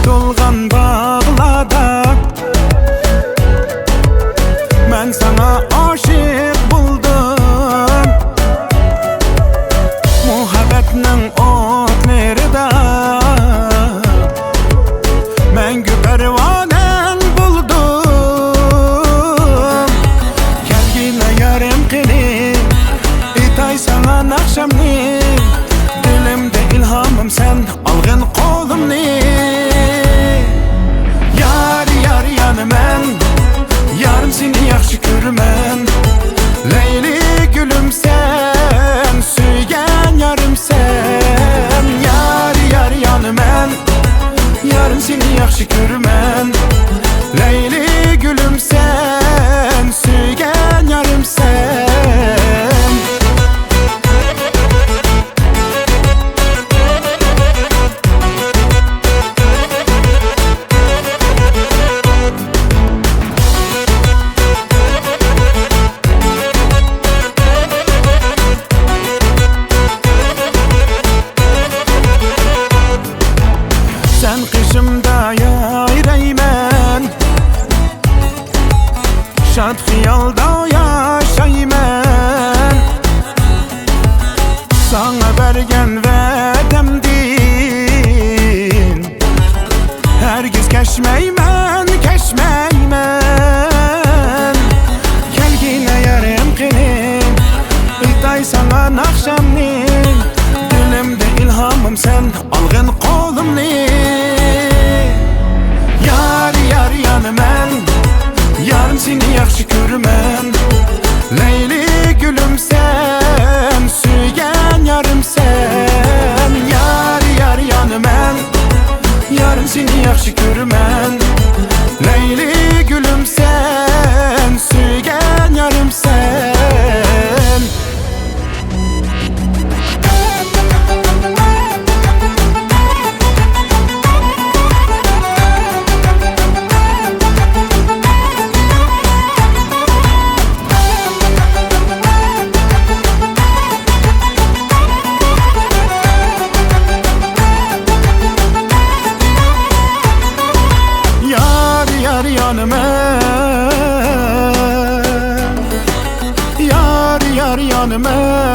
Dolgan bağlarda ben sana aşık buldum. Muhabbetinin otlarında məngü pervanen buldum. Kelgine yarım kılim itay sana nakşamni. Dilimde ilhamım sen algın kolumni. Yarım seni yaxşı görmən Leyli gülüm sen Söygen yarım sen Yar yanı mən Yarım seni yaxşı görmən Leyli gülüm sen Söygen yarım sen Sen kışımda yayraymen Şad xiyalda yaşaymen Sana bergen verdemdin Hergiz keşmeymen Kelgine yarım kılim İtay sana nakşamnin Dilimde ilhamım sen algın kolumni. Yar yanı mən Yarım seni yaxşı görmən Leyli gülüm sen Söygen yarım sen Yar yanı mən Yarım seni yaxşı görmən Leyli gülüm sen Söygen yarım sen yanı mən Yar yanı mən